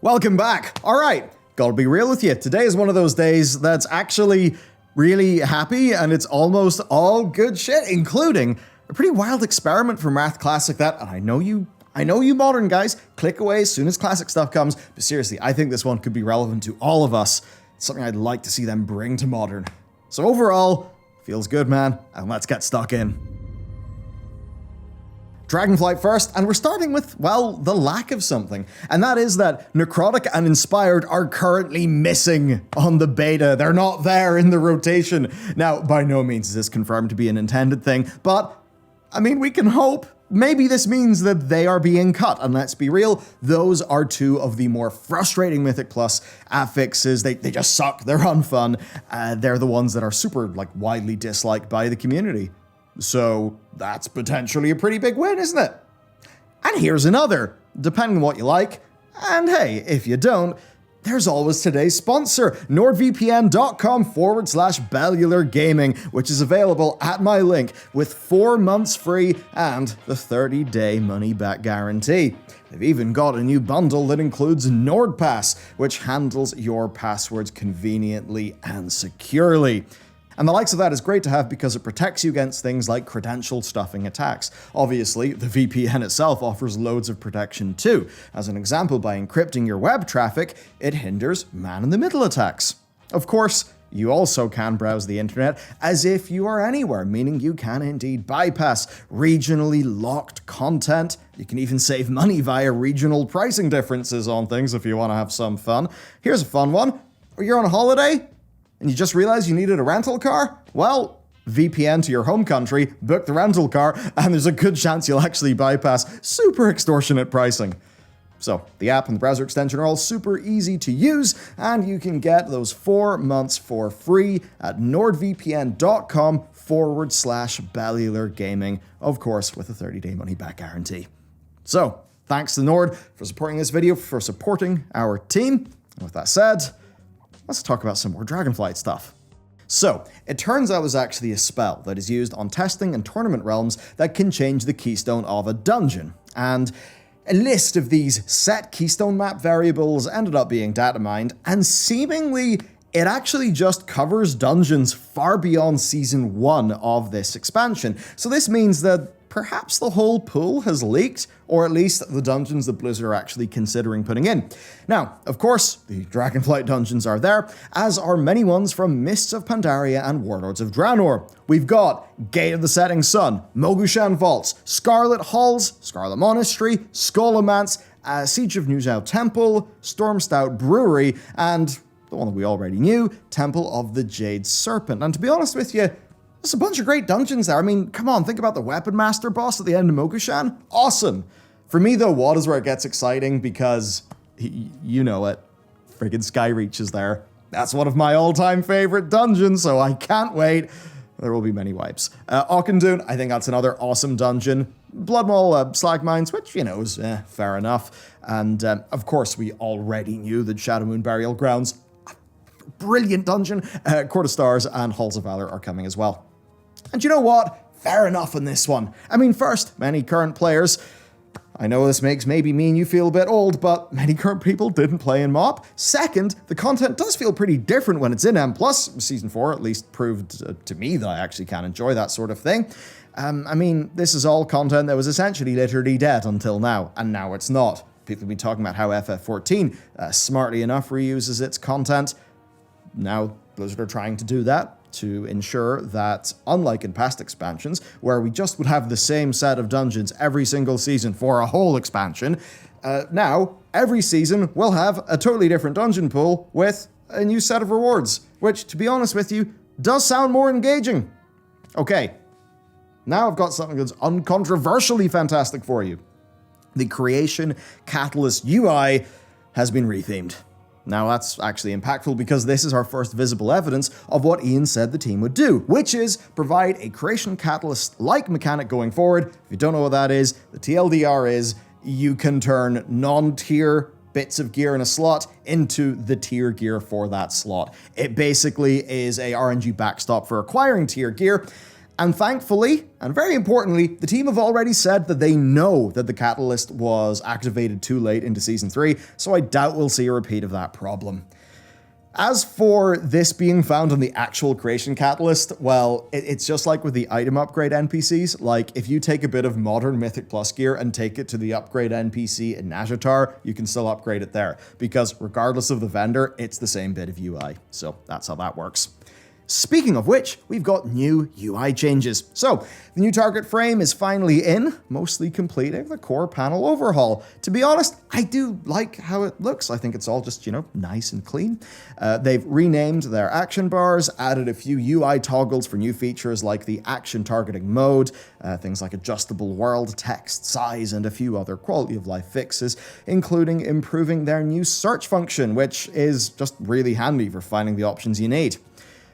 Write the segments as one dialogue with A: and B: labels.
A: Welcome back. All right, gotta be real with you. Today is one of those days that's actually really happy, and it's almost all good shit, including a pretty wild experiment for Math Classic that, and I know you modern guys, click away as soon as classic stuff comes, but seriously, I think this one could be relevant to all of us. It's something I'd like to see them bring to modern. So overall, feels good, man, and let's get stuck in. Dragonflight first, and we're starting with, well, the lack of something. And that is that Necrotic and Inspired are currently missing on the beta. They're not there in the rotation. Now, by no means is this confirmed to be an intended thing, but, I mean, we can hope. Maybe this means that they are being cut, and let's be real, those are two of the more frustrating Mythic Plus affixes. They just suck, they're unfun. They're the ones that are super, widely disliked by the community. So that's potentially a pretty big win, isn't it? And here's another, depending on what you like. And hey, if you don't, there's always today's sponsor, nordvpn.com/Bellular Gaming, which is available at my link with 4 months free and the 30-day money-back guarantee. They've even got a new bundle that includes NordPass, which handles your passwords conveniently and securely. And the likes of that is great to have because it protects you against things like credential stuffing attacks. Obviously, the VPN itself offers loads of protection too. As an example, by encrypting your web traffic, it hinders man-in-the-middle attacks. Of course, you also can browse the internet as if you are anywhere, meaning you can indeed bypass regionally locked content. You can even save money via regional pricing differences on things if you want to have some fun. Here's a fun one. You're on a holiday, and you just realized you needed a rental car? Well, VPN to your home country, book the rental car, and there's a good chance you'll actually bypass super extortionate pricing. So, the app and the browser extension are all super easy to use, and you can get those 4 months for free at nordvpn.com/Bellular Gaming, of course, with a 30-day money-back guarantee. So, thanks to Nord for supporting this video, for supporting our team. And with that said, let's talk about some more Dragonflight stuff. So, it turns out there's actually a spell that is used on testing and tournament realms that can change the keystone of a dungeon. And a list of these set keystone map variables ended up being data mined, and seemingly it actually just covers dungeons far beyond Season 1 of this expansion. So this means that perhaps the whole pool has leaked, or at least the dungeons that Blizz are actually considering putting in. Now, of course, the Dragonflight dungeons are there, as are many ones from Mists of Pandaria and Warlords of Draenor. We've got Gate of the Setting Sun, Mogushan Vaults, Scarlet Halls, Scarlet Monastery, Scholomance, Siege of Nuzhou Temple, Stormstout Brewery, and the one that we already knew, Temple of the Jade Serpent. And to be honest with you, there's a bunch of great dungeons there. I mean, come on, think about the Weapon Master boss at the end of Mogushan. Awesome. For me, though, WoD is where it gets exciting because, you know it, friggin' Skyreach is there. That's one of my all-time favorite dungeons, so I can't wait. There will be many wipes. Auchendoun, I think that's another awesome dungeon. Bloodmaw Slag Mines, which, you know, is fair enough. And, of course, we already knew that Shadowmoon Burial Grounds, brilliant dungeon. Court of Stars and Halls of Valor are coming as well. And you know what? Fair enough on this one. I mean, first, many current players, I know this makes maybe me and you feel a bit old, but many current people didn't play in MoP. Second, the content does feel pretty different when it's in M+. Season 4 at least proved to me that I actually can enjoy that sort of thing. I mean, this is all content that was essentially literally dead until now, and now it's not. People have been talking about how FF14 smartly enough reuses its content. Now, Blizzard are trying to do that to ensure that, unlike in past expansions, where we just would have the same set of dungeons every single season for a whole expansion, now, every season will have a totally different dungeon pool with a new set of rewards, which, to be honest with you, does sound more engaging. Okay, now I've got something that's uncontroversially fantastic for you. The Creation Catalyst UI has been rethemed. Now that's actually impactful because this is our first visible evidence of what Ian said the team would do, which is provide a Creation Catalyst-like mechanic going forward. If you don't know what that is, the TLDR is you can turn non-tier bits of gear in a slot into the tier gear for that slot. It basically is a RNG backstop for acquiring tier gear, And thankfully, and very importantly, the team have already said that they know that the catalyst was activated too late into Season 3, so I doubt we'll see a repeat of that problem. As for this being found on the actual creation catalyst, well, it's just like with the item upgrade NPCs. Like, if you take a bit of modern Mythic Plus gear and take it to the upgrade NPC in Nazjatar, you can still upgrade it there, because regardless of the vendor, it's the same bit of UI. So that's how that works. Speaking of which, we've got new UI changes. So, the new target frame is finally in, mostly completing the core panel overhaul. To be honest, I do like how it looks. I think it's all just, nice and clean. They've renamed their action bars, added a few UI toggles for new features like the action targeting mode, things like adjustable world text size, and a few other quality of life fixes, including improving their new search function, which is just really handy for finding the options you need.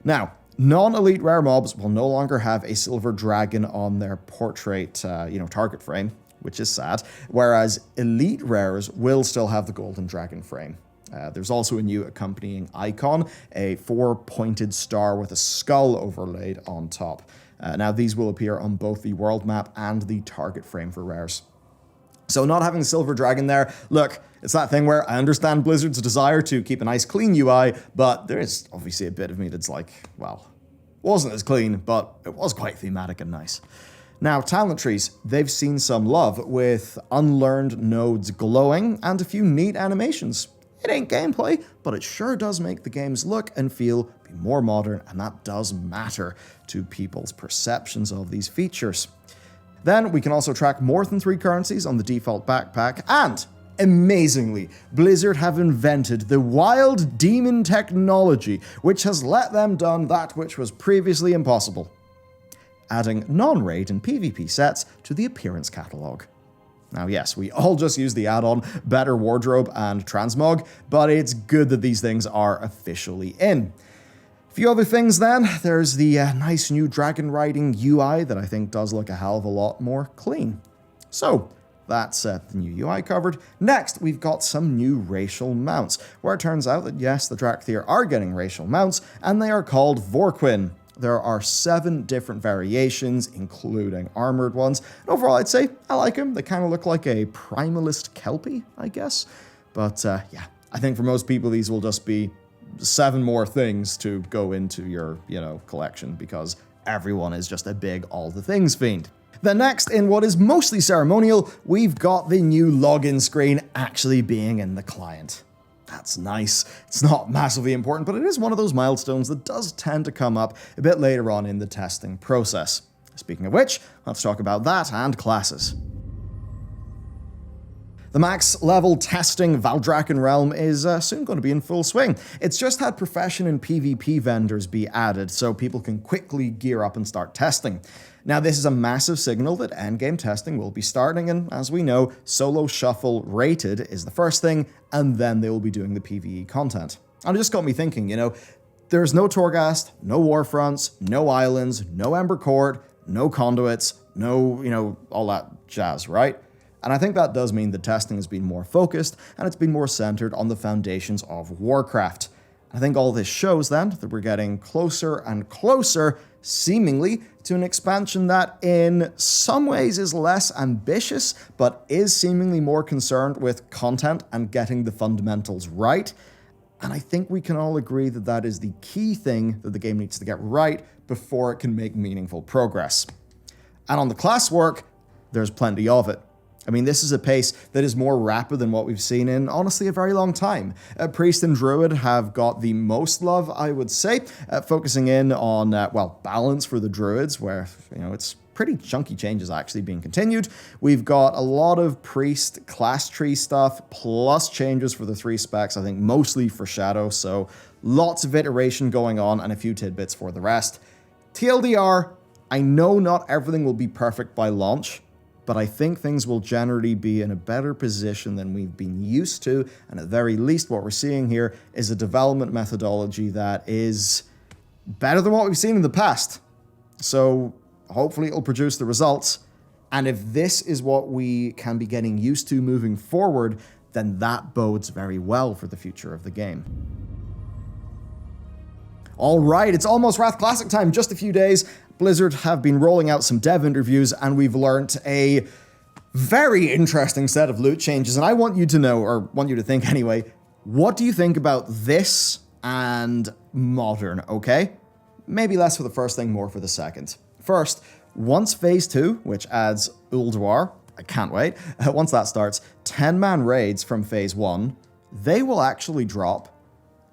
A: Now, non-elite rare mobs will no longer have a silver dragon on their portrait, target frame, which is sad, whereas elite rares will still have the golden dragon frame. There's also a new accompanying icon, a 4-pointed star with a skull overlaid on top. Now, these will appear on both the world map and the target frame for rares. So not having the silver dragon there, look, it's that thing where I understand Blizzard's desire to keep a nice clean UI, but there is obviously a bit of me that's like, well, wasn't as clean, but it was quite thematic and nice. Now, talent trees, they've seen some love with unlearned nodes glowing and a few neat animations. It ain't gameplay, but it sure does make the games look and feel be more modern, and that does matter to people's perceptions of these features. Then we can also track more than 3 currencies on the default backpack, and amazingly, Blizzard have invented the wild demon technology, which has let them done that which was previously impossible: adding non-raid and PvP sets to the appearance catalog. Now yes, we all just use the add-on Better Wardrobe and Transmog, but it's good that these things are officially in. Few other things then, there's the nice new dragon riding UI that I think does look a hell of a lot more clean. So, that's the new UI covered. Next, we've got some new racial mounts, where it turns out that yes, the Drakthir are getting racial mounts, and they are called Vorquin. There are 7 different variations, including armored ones. And overall, I'd say I like them. They kind of look like a primalist Kelpie, I guess. But yeah, I think for most people, these will just be 7 more things to go into your, collection, because everyone is just a big all the things fiend. Then next, in what is mostly ceremonial, we've got the new login screen actually being in the client. That's nice. It's not massively important, but it is one of those milestones that does tend to come up a bit later on in the testing process. Speaking of which, let's talk about that and classes. The max level testing Valdrakken Realm is soon going to be in full swing. It's just had profession and PvP vendors be added so people can quickly gear up and start testing. Now, this is a massive signal that endgame testing will be starting, and as we know, solo shuffle rated is the first thing, and then they will be doing the PvE content. And it just got me thinking, there's no Torghast, no Warfronts, no islands, no Ember Court, no conduits, no, all that jazz, right? And I think that does mean the testing has been more focused, and it's been more centered on the foundations of Warcraft. I think all this shows then that we're getting closer and closer, seemingly, to an expansion that in some ways is less ambitious, but is seemingly more concerned with content and getting the fundamentals right. And I think we can all agree that that is the key thing that the game needs to get right before it can make meaningful progress. And on the class work, there's plenty of it. I mean, this is a pace that is more rapid than what we've seen in, honestly, a very long time. Priest and Druid have got the most love, I would say, focusing in on, balance for the Druids, where, it's pretty chunky changes actually being continued. We've got a lot of Priest class tree stuff, plus changes for the 3 specs, I think mostly for Shadow, so lots of iteration going on and a few tidbits for the rest. TLDR, I know not everything will be perfect by launch, but I think things will generally be in a better position than we've been used to, and at the very least what we're seeing here is a development methodology that is better than what we've seen in the past. So hopefully it'll produce the results, and if this is what we can be getting used to moving forward, then that bodes very well for the future of the game. All right, it's almost Wrath Classic time, just a few days. Blizzard have been rolling out some dev interviews, and we've learnt a very interesting set of loot changes. And I want you to know, or want you to think anyway, what do you think about this and Modern, okay? Maybe less for the first thing, more for the second. First, once Phase 2, which adds Ulduar, I can't wait, once that starts, 10-man raids from Phase 1, they will actually drop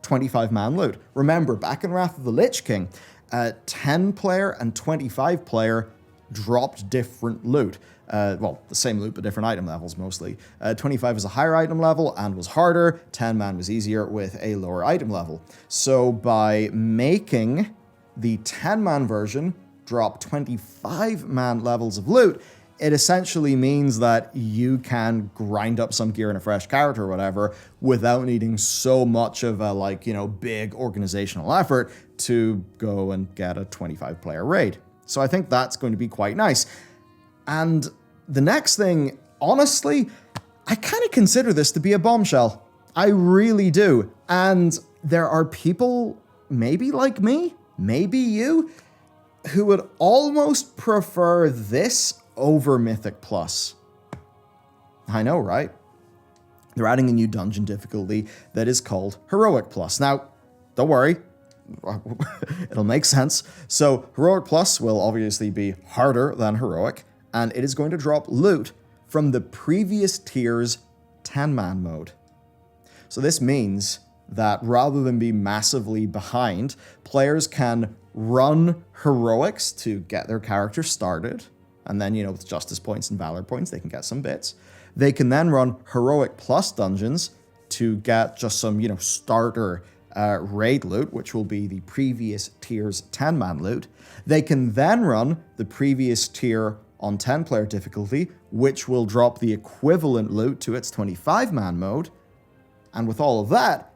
A: 25-man loot. Remember, back in Wrath of the Lich King, 10-player and 25-player dropped different loot. Well, the same loot, but different item levels mostly. 25 was a higher item level and was harder. 10-man was easier with a lower item level. So by making the 10-man version drop 25-man levels of loot, it essentially means that you can grind up some gear in a fresh character or whatever without needing so much of a, big organizational effort to go and get a 25-player raid. So I think that's going to be quite nice. And the next thing, honestly, I kind of consider this to be a bombshell. I really do. And there are people, maybe like me, maybe you, who would almost prefer this over Mythic Plus. I know, right? They're adding a new dungeon difficulty that is called Heroic Plus. Now, don't worry, it'll make sense. So Heroic Plus will obviously be harder than Heroic, and it is going to drop loot from the previous tier's 10-man mode. So this means that rather than be massively behind, players can run Heroics to get their character started, and then, with Justice points and Valor points, they can get some bits. They can then run Heroic Plus dungeons to get just some, starter raid loot, which will be the previous tier's 10-man loot. They can then run the previous tier on 10-player difficulty, which will drop the equivalent loot to its 25-man mode. And with all of that,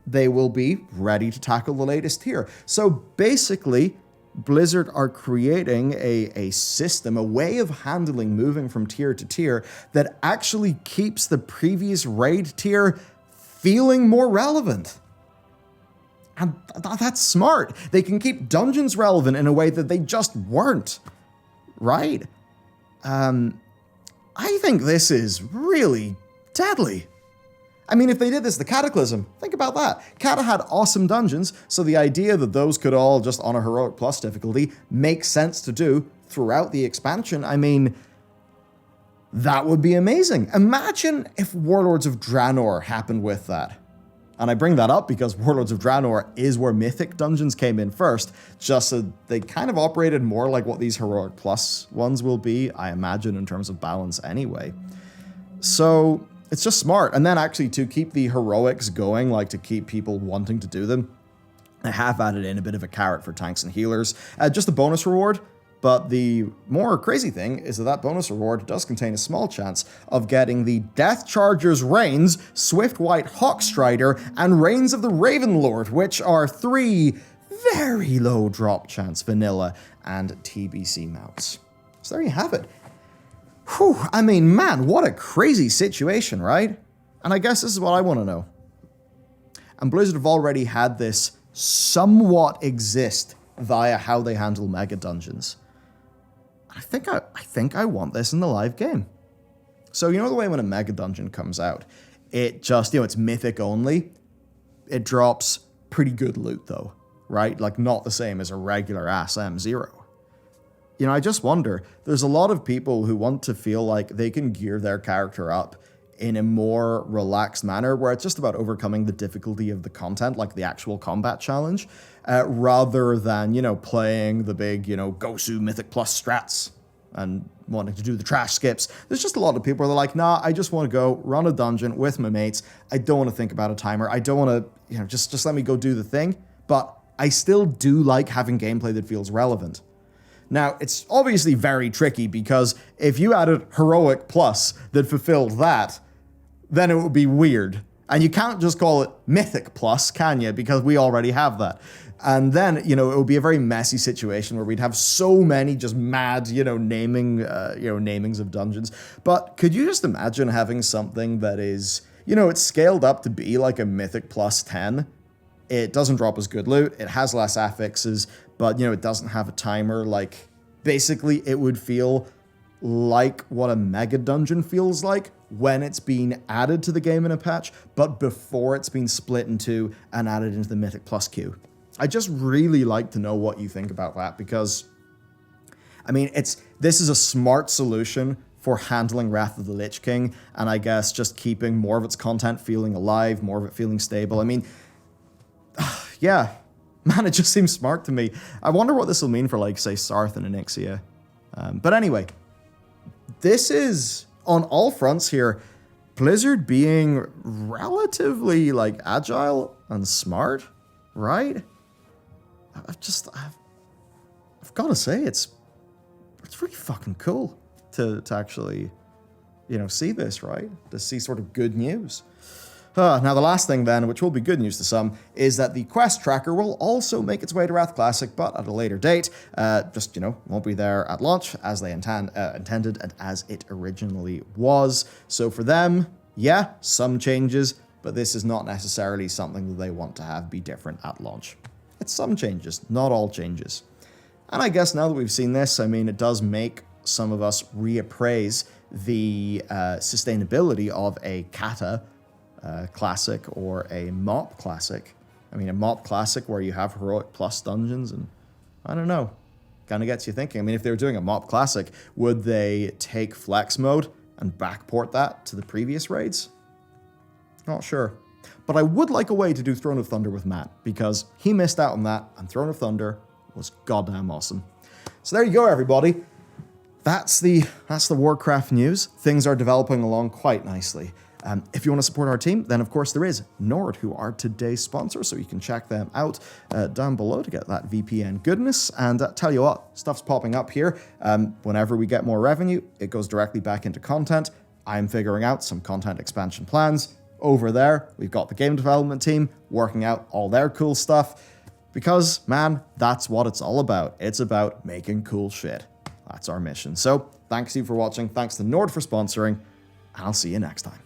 A: they will be ready to tackle the latest tier. So basically, Blizzard are creating a system, a way of handling moving from tier to tier that actually keeps the previous raid tier feeling more relevant. And that's smart. They can keep dungeons relevant in a way that they just weren't, right? I think this is really deadly. I mean, if they did this, the Cataclysm, think about that. Cata had awesome dungeons, so the idea that those could all just on a Heroic Plus difficulty makes sense to do throughout the expansion. I mean, that would be amazing. Imagine if Warlords of Draenor happened with that. And I bring that up because Warlords of Draenor is where Mythic dungeons came in first, just so they kind of operated more like what these Heroic Plus ones will be, I imagine, in terms of balance anyway. So it's just smart. And then actually to keep the heroics going, like to keep people wanting to do them, I have added in a bit of a carrot for tanks and healers. Just a bonus reward, but the more crazy thing is that bonus reward does contain a small chance of getting the Death Charger's Reigns, Swift White Hawkstrider, and Reigns of the Raven Lord, which are 3 very low drop chance vanilla and TBC mounts. So there you have it. Whew, I mean, man, what a crazy situation, right? And I guess this is what I want to know. And Blizzard have already had this somewhat exist via how they handle mega dungeons. I think I want this in the live game. So the way when a mega dungeon comes out, it just, it's mythic only. It drops pretty good loot though, right? Like not the same as a regular ass M0. I just wonder, there's a lot of people who want to feel like they can gear their character up in a more relaxed manner where it's just about overcoming the difficulty of the content, like the actual combat challenge, rather than, playing the big, Gosu Mythic Plus strats and wanting to do the trash skips. There's just a lot of people who are like, nah, I just want to go run a dungeon with my mates. I don't want to think about a timer. I don't want to, just let me go do the thing. But I still do like having gameplay that feels relevant. Now, it's obviously very tricky because if you added Heroic Plus that fulfilled that, then it would be weird. And you can't just call it Mythic Plus, can you? Because we already have that. And then, it would be a very messy situation where we'd have so many just mad, namings of dungeons. But could you just imagine having something that is, it's scaled up to be like a Mythic Plus 10, It doesn't drop as good loot. It has less affixes, but, you know, it doesn't have a timer. Like, basically, it would feel like what a mega dungeon feels like when it's been added to the game in a patch, but before it's been split in two and added into the Mythic Plus queue. I just really like to know what you think about that, because, I mean, this is a smart solution for handling Wrath of the Lich King, and I guess just keeping more of its content feeling alive, more of it feeling stable. I mean, yeah, man, it just seems smart to me. I wonder what this will mean for, like, say, Sarth and Onyxia. But anyway, this is, on all fronts here, Blizzard being relatively, like, agile and smart, right? I've got to say, it's really fucking cool to actually, you know, see this, right? To see sort of good news. Now, the last thing then, which will be good news to some, is that the quest tracker will also make its way to Wrath Classic, but at a later date. Just, you know, won't be there at launch as they intended and as it originally was. So for them, yeah, some changes, but this is not necessarily something that they want to have be different at launch. It's some changes, not all changes. And I guess now that we've seen this, I mean, it does make some of us reappraise the sustainability of a Kata Classic or a MOP Classic. I mean, a MOP Classic where you have Heroic Plus dungeons, and I don't know, kind of gets you thinking. I mean, if they were doing a MOP Classic, would they take Flex Mode and backport that to the previous raids? Not sure. But I would like a way to do Throne of Thunder with Matt, because he missed out on that, and Throne of Thunder was goddamn awesome. So there you go, everybody. That's the Warcraft news. Things are developing along quite nicely. If you want to support our team, then of course there is Nord, who are today's sponsor, so you can check them out down below to get that VPN goodness. And tell you what, stuff's popping up here. Whenever we get more revenue, it goes directly back into content. I'm figuring out some content expansion plans. Over there, we've got the game development team working out all their cool stuff. Because, man, that's what it's all about. It's about making cool shit. That's our mission. So, thanks you for watching. Thanks to Nord for sponsoring. And I'll see you next time.